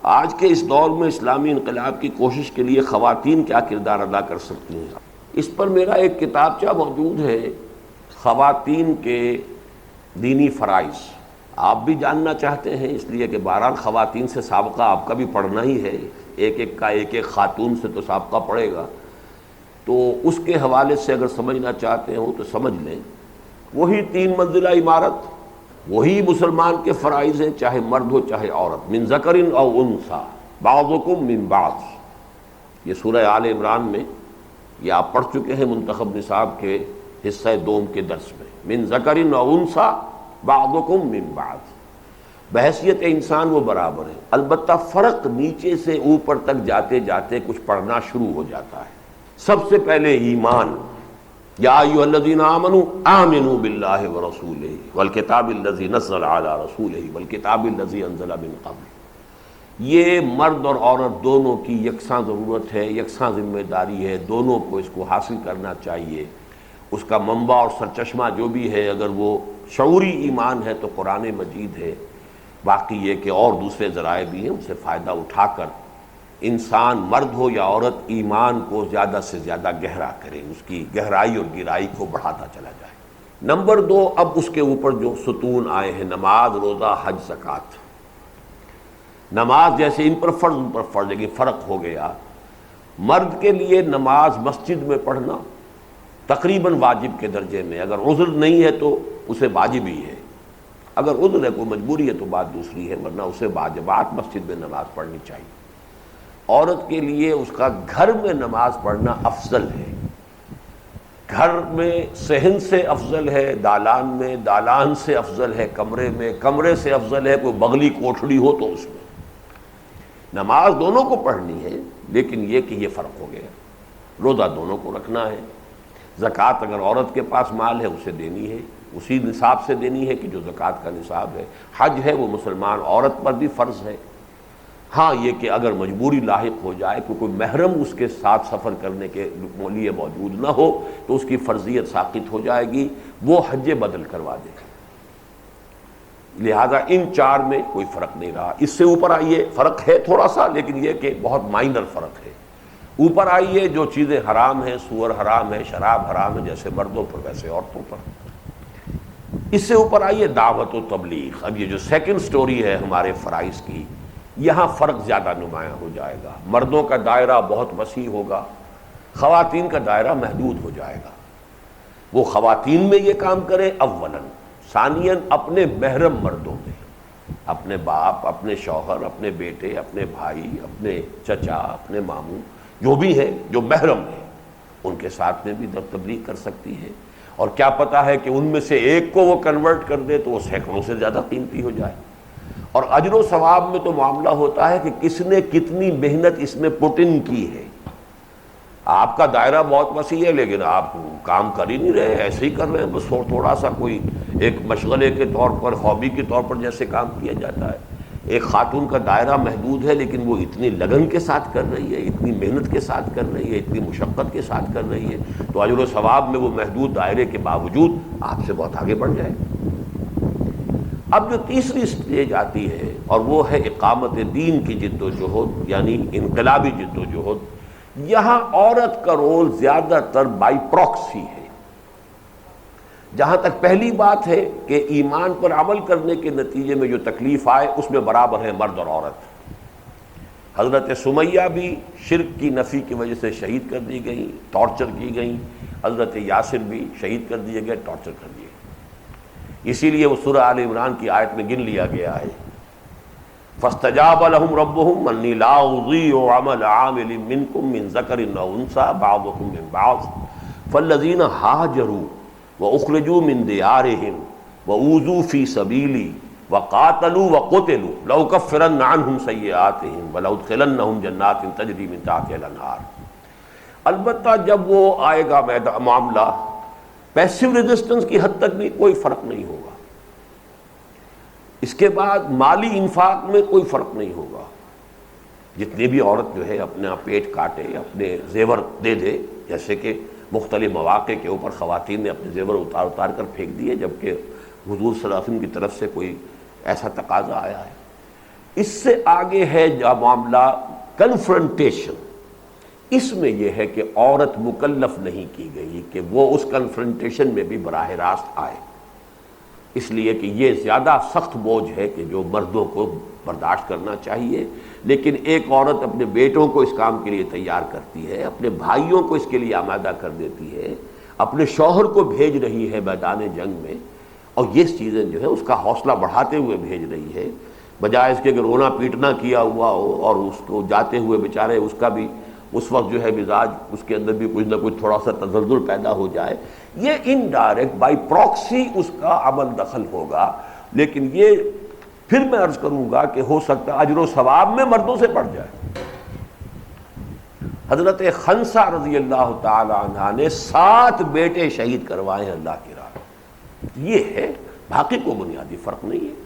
آج کے اس دور میں اسلامی انقلاب کی کوشش کے لیے خواتین کیا کردار ادا کر سکتی ہیں، اس پر میرا ایک کتابچہ موجود ہے، خواتین کے دینی فرائض۔ آپ بھی جاننا چاہتے ہیں، اس لیے کہ بہرحال خواتین سے سابقہ آپ کا بھی پڑھنا ہی ہے، ایک ایک خاتون سے تو سابقہ پڑھے گا، تو اس کے حوالے سے اگر سمجھنا چاہتے ہو تو سمجھ لیں۔ وہی 3 منزلہ عمارت، وہی مسلمان کے فرائض ہیں، چاہے مرد ہو چاہے عورت، من ذکر او انثی بعضکم من بعض۔ یہ سورہ آل عمران میں یہ آپ پڑھ چکے ہیں منتخب نصاب کے حصہ دوم کے درس میں، من ذکر او انثی بعضکم من بعض۔ بحیثیت انسان وہ برابر ہے، البتہ فرق نیچے سے اوپر تک جاتے جاتے کچھ پڑھنا شروع ہو جاتا ہے۔ سب سے پہلے ایمان، یا ایھا الذین آمنوا آمنوا باللہ ورسولہ والکتاب الذی نزل علی رسولہ والکتاب الذی انزل من قبل۔ یہ مرد اور عورت دونوں کی یکساں ضرورت ہے، یکساں ذمہ داری ہے، دونوں کو اس کو حاصل کرنا چاہیے۔ اس کا منبع اور سرچشمہ جو بھی ہے، اگر وہ شعوری ایمان ہے تو قرآن مجید ہے، باقی یہ کہ اور دوسرے ذرائع بھی ہیں، ان سے فائدہ اٹھا کر انسان مرد ہو یا عورت ایمان کو زیادہ سے زیادہ گہرا کرے، اس کی گہرائی اور گہرائی کو بڑھاتا چلا جائے۔ نمبر 2، اب اس کے اوپر جو ستون آئے ہیں، نماز، روزہ، حج، زکوٰۃ۔ نماز جیسے ان پر فرض، لیکن فرق ہو گیا۔ مرد کے لیے نماز مسجد میں پڑھنا تقریباً واجب کے درجے میں، اگر عذر نہیں ہے تو اسے واجب ہی ہے، اگر عذر ہے کوئی مجبوری ہے تو بات دوسری ہے، ورنہ اسے واجبات مسجد میں نماز پڑھنی چاہیے۔ عورت کے لیے اس کا گھر میں نماز پڑھنا افضل ہے، گھر میں صحن سے افضل ہے، دالان میں، دالان سے افضل ہے، کمرے میں، کمرے سے افضل ہے کوئی بغلی کوٹھڑی ہو تو اس میں۔ نماز دونوں کو پڑھنی ہے، لیکن یہ کہ یہ فرق ہو گیا۔ روزہ دونوں کو رکھنا ہے، زکوٰۃ اگر عورت کے پاس مال ہے اسے دینی ہے، اسی نصاب سے دینی ہے کہ جو زکوٰۃ کا نصاب ہے۔ حج ہے وہ مسلمان عورت پر بھی فرض ہے، ہاں یہ کہ اگر مجبوری لاحق ہو جائے کہ کوئی محرم اس کے ساتھ سفر کرنے کے لیے موجود نہ ہو تو اس کی فرضیت ساقط ہو جائے گی، وہ حج بدل کروا دے گا۔ لہذا ان 4 میں کوئی فرق نہیں رہا۔ اس سے اوپر آئیے، فرق ہے تھوڑا سا، لیکن یہ کہ بہت مائنر فرق ہے۔ اوپر آئیے، جو چیزیں حرام ہیں، سور حرام ہے، شراب حرام ہے، جیسے مردوں پر ویسے عورتوں پر۔ اس سے اوپر آئیے دعوت و تبلیغ۔ اب یہ جو سیکنڈ سٹوری ہے ہمارے فرائض کی، یہاں فرق زیادہ نمایاں ہو جائے گا۔ مردوں کا دائرہ بہت وسیع ہوگا، خواتین کا دائرہ محدود ہو جائے گا۔ وہ خواتین میں یہ کام کرے اولاً، ثانیاً اپنے محرم مردوں میں، اپنے باپ، اپنے شوہر، اپنے بیٹے، اپنے بھائی، اپنے چچا، اپنے ماموں، جو بھی ہیں، جو محرم ہیں، ان کے ساتھ میں بھی تبلیغ کر سکتی ہے۔ اور کیا پتہ ہے کہ ان میں سے ایک کو وہ کنورٹ کر دے تو وہ سینکڑوں سے زیادہ قیمتی ہو جائے۔ اور اجر و ثواب میں تو معاملہ ہوتا ہے کہ کس نے کتنی محنت اس میں پٹ ان کی ہے۔ آپ کا دائرہ بہت وسیع ہے، لیکن آپ کام کر ہی نہیں رہے، ایسے ہی کر رہے ہیں، بس تھوڑا سا کوئی ایک مشغلے کے طور پر، ہابی کے طور پر جیسے کام کیا جاتا ہے۔ ایک خاتون کا دائرہ محدود ہے، لیکن وہ اتنی لگن کے ساتھ کر رہی ہے، اتنی محنت کے ساتھ کر رہی ہے، اتنی مشقت کے ساتھ کر رہی ہے، تو اجر و ثواب میں وہ محدود دائرے کے باوجود آپ سے بہت آگے بڑھ جائے۔ اب جو تیسری سٹیج آتی ہے، اور وہ ہے اقامت دین کی جد و جہد، یعنی انقلابی جد و جہد۔ یہاں عورت کا رول زیادہ تر بائی پراکسی ہے۔ جہاں تک پہلی بات ہے کہ ایمان پر عمل کرنے کے نتیجے میں جو تکلیف آئے، اس میں برابر ہے مرد اور عورت۔ حضرت سمیہ بھی شرک کی نفی کی وجہ سے شہید کر دی گئیں، ٹارچر کی گئیں۔ حضرت یاسر بھی شہید کر دیے گئے، ٹارچر کر دیے گئے۔ اسی لیے وہ سورہ آل عمران کی آیت میں گن لیا گیا ہے، فَاسْتَجَابَ لَهُمْ رَبُّهُمْ أَنِّي لَا أُضِيعُ عَمَلَ عَامِلٍ مِّنكُم مِّن ذَكَرٍ أَوْ أُنثَىٰ بَعْضُكُم مِّن بَعْضٍ فَالَّذِينَ هَاجَرُوا وَأُخْرِجُوا مِن دِيَارِهِمْ وَأُوذُوا فِي سَبِيلِي وَقَاتَلُوا وَقُتِلُوا لَأُكَفِّرَنَّ عَنْهُمْ سَيِّئَاتِهِمْ وَلَأُدْخِلَنَّهُمْ جَنَّاتٍ تَجْرِي مِن تَحْتِهَا الْأَنْهَارُ۔ البتہ جب وہ آئے گا معاملہ پیسو ریزسٹنس کی حد تک بھی کوئی فرق نہیں ہوگا، اس کے بعد مالی انفاق میں کوئی فرق نہیں ہوگا۔ جتنی بھی عورت جو ہے اپنا پیٹ کاٹے، اپنے زیور دے دے، جیسے کہ مختلف مواقع کے اوپر خواتین نے اپنے زیور اتار کر پھینک دیے، جبکہ حضور صلی اللہ علیہ وسلم کی طرف سے کوئی ایسا تقاضا آیا ہے، اس سے آگے ہے جو معاملہ کنفرنٹیشن، اس میں یہ ہے کہ عورت مکلف نہیں کی گئی کہ وہ اس کنفرنٹیشن میں بھی براہ راست آئے، اس لیے کہ یہ زیادہ سخت بوجھ ہے کہ جو مردوں کو برداشت کرنا چاہیے، لیکن ایک عورت اپنے بیٹوں کو اس کام کے لیے تیار کرتی ہے، اپنے بھائیوں کو اس کے لیے آمادہ کر دیتی ہے، اپنے شوہر کو بھیج رہی ہے میدان جنگ میں، اور یہ چیزیں جو ہے اس کا حوصلہ بڑھاتے ہوئے بھیج رہی ہے، بجائے اس کے کہ رونا پیٹنا کیا ہوا ہو اور اس کو جاتے ہوئے بیچارے اس کا بھی اس وقت جو ہے مزاج اس کے اندر بھی کچھ نہ کچھ تھوڑا سا تزلزل پیدا ہو جائے، یہ انڈائریکٹ بائی پراکسی اس کا عمل دخل ہوگا۔ لیکن یہ پھر میں عرض کروں گا کہ ہو سکتا ہے اجر و ثواب میں مردوں سے بڑھ جائے۔ حضرت خنسہ رضی اللہ تعالی عنہ نے 7 بیٹے شہید کروائے ہیں اللہ کی راہ میں، یہ ہے، باقی کوئی بنیادی فرق نہیں ہے۔